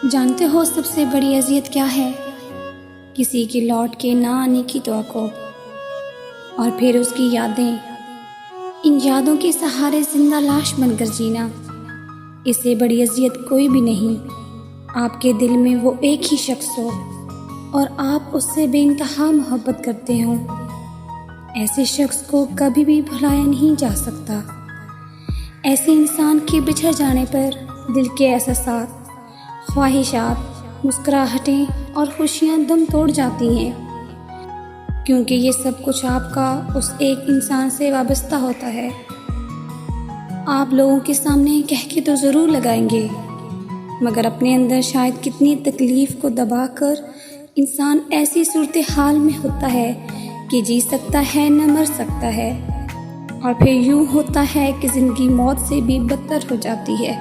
जानते हो सबसे बड़ी अजियत क्या है? किसी के लौट के ना आने की तवक्को और फिर उसकी यादें, इन यादों के सहारे जिंदा लाश बनकर जीना। इससे बड़ी अजियत कोई भी नहीं। आपके दिल में वो एक ही शख्स हो और आप उससे बेइंतहा मोहब्बत करते हो। ऐसे शख्स को कभी भी भुलाया नहीं जा सकता। ऐसे इंसान के बिछड़ जाने पर दिल के एहसासात, ख्वाहिशात, मुस्कुराहटें और खुशियाँ दम तोड़ जाती हैं, क्योंकि ये सब कुछ आपका उस एक इंसान से वाबस्ता होता है। आप लोगों के सामने कह के तो ज़रूर लगाएंगे, मगर अपने अंदर शायद कितनी तकलीफ़ को दबाकर इंसान ऐसी सूरत हाल में होता है कि जी सकता है न मर सकता है, और फिर यूँ होता है कि ज़िंदगी मौत से भी बदतर हो जाती है।